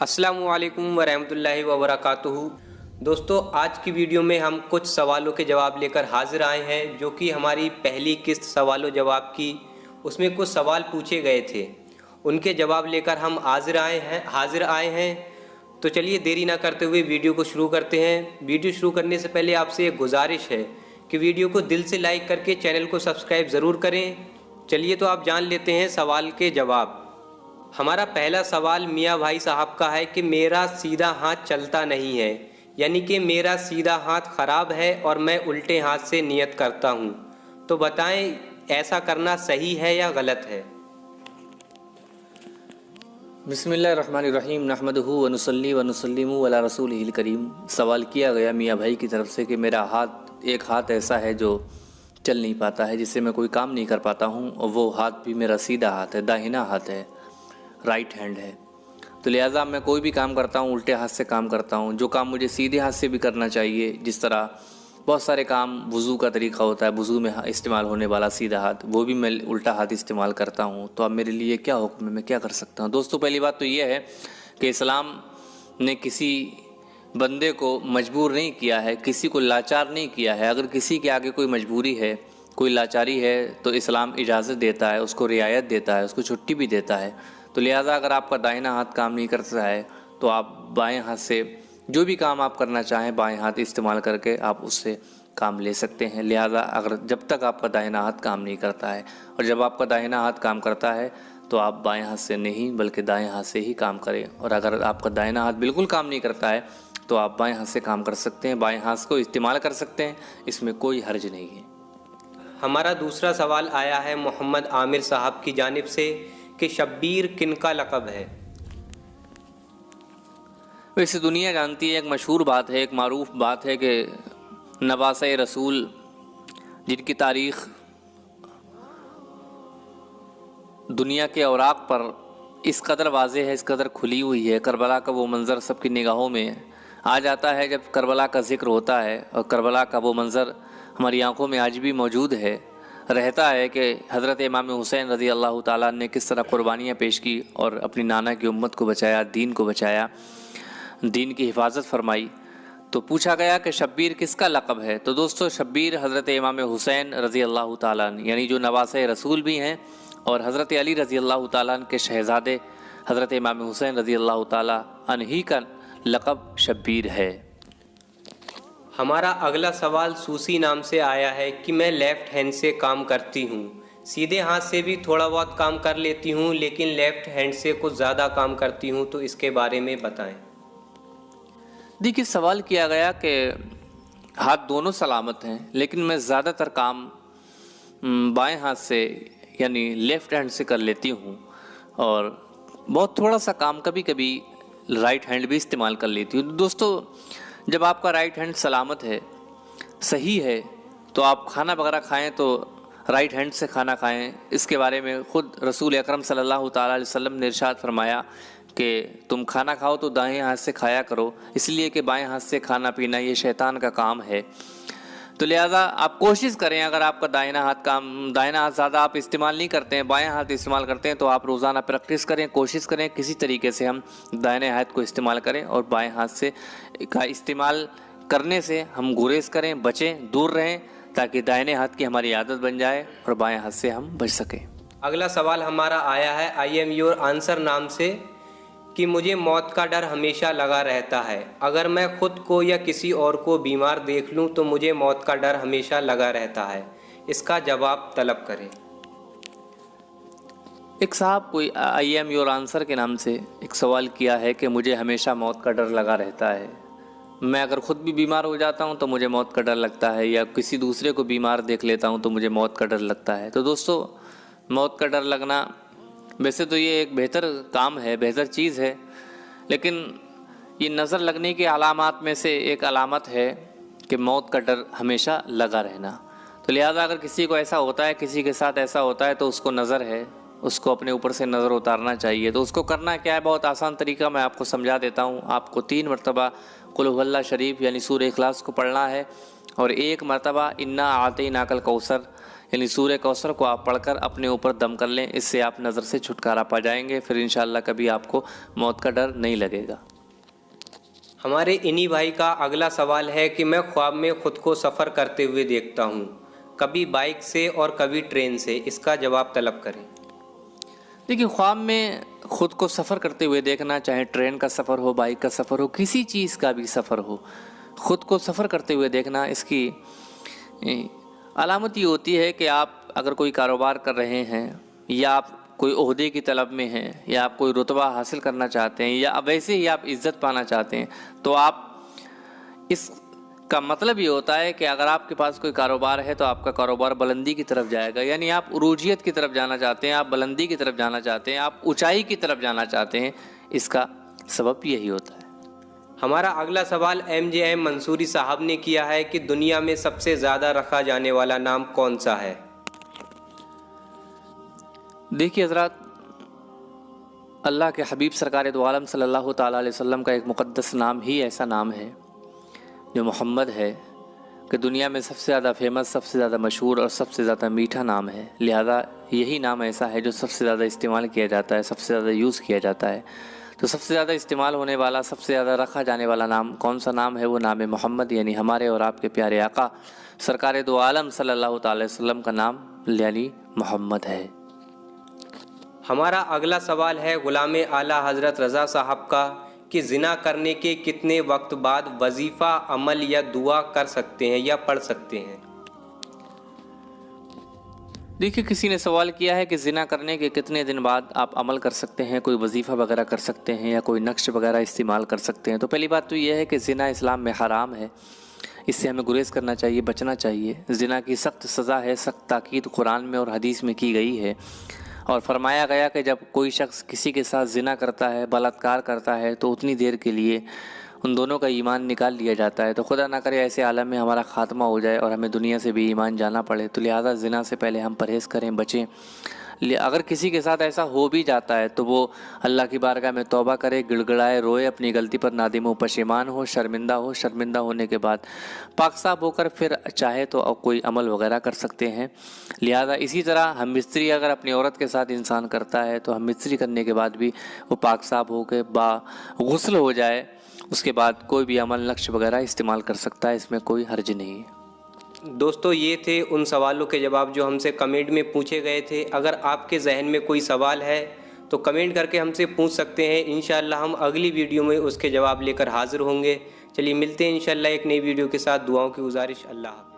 अस्सलामु अलैकुम वरहमतुल्लाहि वबरकातुहू। दोस्तों, आज की वीडियो में हम कुछ सवालों के जवाब लेकर हाजिर आए हैं, जो कि हमारी पहली किस्त सवालों जवाब की उसमें कुछ सवाल पूछे गए थे, उनके जवाब लेकर हम हाजिर आए हैं। तो चलिए देरी ना करते हुए वीडियो को शुरू करते हैं। वीडियो शुरू करने से पहले आपसे एक गुजारिश है कि वीडियो को दिल से लाइक करके चैनल को सब्सक्राइब ज़रूर करें। चलिए तो आप जान लेते हैं सवाल के जवाब। हमारा पहला सवाल मियाँ भाई साहब का है कि मेरा सीधा हाथ चलता नहीं है, यानी कि मेरा सीधा हाथ ख़राब है और मैं उल्टे हाथ से नियत करता हूँ। तो बताएं, ऐसा करना सही है या गलत है? बिस्मिल्लाहिर्रहमानिर्रहीम नहमदुहु व नुसल्ली व नुसल्लिमु अला रसूलिहिल करीम। सवाल किया गया मियाँ भाई की तरफ से कि मेरा एक हाथ ऐसा है जो चल नहीं पाता है, जिससे मैं कोई काम नहीं कर पाता हूँ, और वो हाथ भी मेरा सीधा हाथ है, दाहिना हाथ है, राइट हैंड है। तो लिहाजा मैं कोई भी काम करता हूँ उल्टे हाथ से काम करता हूँ। जो काम मुझे सीधे हाथ से भी करना चाहिए, जिस तरह बहुत सारे काम वज़ू का तरीका होता है, वज़ू में इस्तेमाल होने वाला सीधा हाथ, वो भी मैं उल्टा हाथ इस्तेमाल करता हूँ। तो अब मेरे लिए क्या हुक्म है, मैं क्या कर सकता हूँ? दोस्तों, पहली बात तो ये है कि इस्लाम ने किसी बंदे को मजबूर नहीं किया है, किसी को लाचार नहीं किया है। अगर किसी के आगे कोई मजबूरी है, कोई लाचारी है, तो इस्लाम इजाज़त देता है, उसको रियायत देता है, उसको छुट्टी भी देता है। तो लिहाजा अगर आपका दाहिना हाथ काम नहीं करता है तो आप बाएं हाथ से जो भी काम आप करना चाहें, बाएं हाथ इस्तेमाल करके आप उससे काम ले सकते हैं। लिहाजा अगर जब तक आपका दाहिना हाथ काम नहीं करता है, और जब आपका दाहिना हाथ काम करता है तो आप बाएं हाथ से नहीं बल्कि दाएं हाथ से ही काम करें। और अगर आपका दाहिना हाथ बिल्कुल काम नहीं करता है तो आप बाएं हाथ से काम कर सकते हैं, बाएं हाथ को इस्तेमाल कर सकते हैं, इसमें कोई हर्ज नहीं है। हमारा दूसरा सवाल आया है मोहम्मद आमिर साहब की जानिब से कि शब्बीर किन का लक़ब है? वैसे दुनिया जानती है, एक मशहूर बात है, एक मारूफ बात है कि नवासे रसूल, जिनकी तारीख़ दुनिया के औराक पर इस कदर वाज़ेह है, इस कदर खुली हुई है। करबला का वो मंज़र सबकी निगाहों में आ जाता है जब करबला का ज़िक्र होता है, और करबला का वो मंज़र हमारी आंखों में आज भी मौजूद है, रहता है कि हज़रत इमाम हुसैन रज़ी अल्लाह ताला ने किस तरह कुर्बानियाँ पेश की और अपनी नाना की उम्मत को बचाया, दीन को बचाया, दीन की हिफाजत फरमाई। तो पूछा गया कि शब्बीर किसका लक़ब है? तो दोस्तों, शब्बीर हज़रत इमाम हुसैन रज़ी अल्लाह ताला यानी जो नवासे रसूल भी हैं, और हज़रत अली रज़ी अल्लाह ताला के शहज़ादे हज़रत इमाम हुसैन रज़ी अल्लाह ताला अन्ही का लक़ब शब्बीर है। हमारा अगला सवाल सूसी नाम से आया है कि मैं लेफ़्ट हैंड से काम करती हूँ, सीधे हाथ से भी थोड़ा बहुत काम कर लेती हूँ, लेकिन लेफ़्ट हैंड से कुछ ज़्यादा काम करती हूँ, तो इसके बारे में बताएं। देखिए, सवाल किया गया कि हाथ दोनों सलामत हैं, लेकिन मैं ज़्यादातर काम बाएं हाथ से यानी लेफ़्ट हैंड से कर लेती हूँ, और बहुत थोड़ा सा काम कभी कभी राइट हैंड भी इस्तेमाल कर लेती हूँ। दोस्तों, जब आपका राइट हैंड सलामत है, सही है, तो आप खाना वगैरह खाएं तो राइट हैंड से खाना खाएं। इसके बारे में ख़ुद रसूल अकरम सल्लल्लाहु ताला अलैहि वसल्लम ने इरशाद फरमाया कि तुम खाना खाओ तो दाएं हाथ से खाया करो, इसलिए कि बाएं हाथ से खाना पीना ये शैतान का काम है। तो लिहाजा आप कोशिश करें, अगर आपका दाहिना हाथ ज़्यादा आप इस्तेमाल नहीं करते हैं, बाएं हाथ इस्तेमाल करते हैं, तो आप रोज़ाना प्रैक्टिस करें, कोशिश करें किसी तरीके से हम दाहिने हाथ को इस्तेमाल करें, और बाएं हाथ से का इस्तेमाल करने से हम गुरेज करें, बचें, दूर रहें, ताकि दाहिने हाथ की हमारी आदत बन जाए और बाएं हाथ से हम बच सकें। अगला सवाल हमारा आया है आई एम योर आंसर नाम से कि मुझे मौत का डर हमेशा लगा रहता है। अगर मैं खुद को या किसी और को बीमार देख लूं तो मुझे मौत का डर हमेशा लगा रहता है, इसका जवाब तलब करें। एक साहब कोई आई एम योर आंसर के नाम से एक सवाल किया है कि मुझे हमेशा मौत का डर लगा रहता है। मैं अगर ख़ुद भी बीमार हो जाता हूं तो मुझे मौत का डर लगता है, या किसी दूसरे को बीमार देख लेता हूं तो मुझे मौत का डर लगता है। तो दोस्तों, मौत का डर लगना वैसे तो ये एक बेहतर काम है, बेहतर चीज़ है, लेकिन ये नज़र लगने की अलामात में से एक अलामत है कि मौत का डर हमेशा लगा रहना। तो लिहाजा अगर किसी को ऐसा होता है, किसी के साथ ऐसा होता है, तो उसको नज़र है, उसको अपने ऊपर से नज़र उतारना चाहिए। तो उसको करना क्या है, बहुत आसान तरीका मैं आपको समझा देता हूँ। आपको 3 मरतबा कुल हुवल्लाह शरीफ यानी सूरह इखलास को पढ़ना है, और 1 मरतबा इन्ना आतैनाकल कौसर یعنی سورہ کوثر کو آپ پڑھ کر اپنے اوپر دم کر لیں، اس سے آپ نظر سے چھٹکارا پا جائیں گے، پھر انشاءاللہ کبھی آپ کو موت کا ڈر نہیں لگے گا۔ ہمارے انہی بھائی کا اگلا سوال ہے کہ میں خواب میں خود کو سفر کرتے ہوئے دیکھتا ہوں، کبھی بائک سے اور کبھی ٹرین سے، اس کا جواب طلب کریں۔ دیکھیں، خواب میں خود کو سفر کرتے ہوئے دیکھنا، چاہے ٹرین کا سفر ہو، بائک کا سفر ہو، کسی چیز کا بھی سفر ہو، خود کو سفر کرتے ہوئے دیکھنا، اس کی علامت یہ ہوتی ہے کہ آپ اگر کوئی کاروبار کر رہے ہیں، یا آپ کوئی عہدے کی طلب میں ہیں، یا آپ کوئی رتبہ حاصل کرنا چاہتے ہیں، یا ویسے ہی آپ عزت پانا چاہتے ہیں، تو آپ اس کا مطلب یہ ہوتا ہے کہ اگر آپ کے پاس کوئی کاروبار ہے تو آپ کا کاروبار بلندی کی طرف جائے گا، یعنی آپ عروجیت کی طرف جانا چاہتے ہیں، آپ بلندی کی طرف جانا چاہتے ہیں، آپ اونچائی کی طرف جانا چاہتے ہیں، اس کا سبب یہی ہوتا ہے۔ ہمارا اگلا سوال MJ منصوری صاحب نے کیا ہے کہ دنیا میں سب سے زیادہ رکھا جانے والا نام کون سا ہے؟ دیکھیے حضرات، اللہ کے حبیب سرکار دو عالم صلی اللہ تعالیٰ علیہ وسلم کا ایک مقدس نام ہی ایسا نام ہے جو محمد ہے، کہ دنیا میں سب سے زیادہ فیمس، سب سے زیادہ مشہور اور سب سے زیادہ میٹھا نام ہے، لہذا یہی نام ایسا ہے جو سب سے زیادہ استعمال کیا جاتا ہے، سب سے زیادہ یوز کیا جاتا ہے۔ تو سب سے زیادہ استعمال ہونے والا، سب سے زیادہ رکھا جانے والا نام کون سا نام ہے؟ وہ نام محمد، یعنی ہمارے اور آپ کے پیارے آقا سرکار دو عالم صلی اللہ تعالی وسلم کا نام یعنی محمد ہے۔ ہمارا اگلا سوال ہے غلام اعلیٰ حضرت رضا صاحب کا کہ زنا کرنے کے کتنے وقت بعد وظیفہ، عمل یا دعا کر سکتے ہیں یا پڑھ سکتے ہیں؟ دیکھیے، کسی نے سوال کیا ہے کہ زنا کرنے کے کتنے دن بعد آپ عمل کر سکتے ہیں، کوئی وظیفہ وغیرہ کر سکتے ہیں یا کوئی نقش وغیرہ استعمال کر سکتے ہیں۔ تو پہلی بات تو یہ ہے کہ زنا اسلام میں حرام ہے، اس سے ہمیں گریز کرنا چاہیے، بچنا چاہیے۔ زنا کی سخت سزا ہے، سخت تاکید قرآن میں اور حدیث میں کی گئی ہے، اور فرمایا گیا کہ جب کوئی شخص کسی کے ساتھ زنا کرتا ہے، بلاత్కాر کرتا ہے، تو اتنی دیر کے لیے ان دونوں کا ایمان نکال لیا جاتا ہے۔ تو خدا نہ کرے ایسے عالم میں ہمارا خاتمہ ہو جائے اور ہمیں دنیا سے بھی ایمان جانا پڑے، تو لہذا زنا سے پہلے ہم پرہیز کریں، بچیں۔ اگر کسی کے ساتھ ایسا ہو بھی جاتا ہے تو وہ اللہ کی بارگاہ میں توبہ کرے، گڑ گڑائے، روئے، اپنی غلطی پر نادم و پشیمان ہو، شرمندہ ہو، شرمندہ ہونے کے بعد پاک صاف ہو کر پھر چاہے تو کوئی عمل وغیرہ کر سکتے ہیں۔ لہذا اسی طرح ہم مستری اگر اپنی عورت کے ساتھ انسان کرتا ہے تو ہم مستری کرنے کے بعد بھی وہ پاک صاف ہو کے با غسل ہو جائے، اس کے بعد کوئی بھی عمل نقش وغیرہ استعمال کر سکتا ہے، اس میں کوئی حرج نہیں ہے۔ دوستو، یہ تھے ان سوالوں کے جواب جو ہم سے کمنٹ میں پوچھے گئے تھے۔ اگر آپ کے ذہن میں کوئی سوال ہے تو کمنٹ کر کے ہم سے پوچھ سکتے ہیں، انشاءاللہ ہم اگلی ویڈیو میں اس کے جواب لے کر حاضر ہوں گے۔ چلیے ملتے ہیں انشاءاللہ ایک نئی ویڈیو کے ساتھ، دعاؤں کی گزارش، اللہ حافظ۔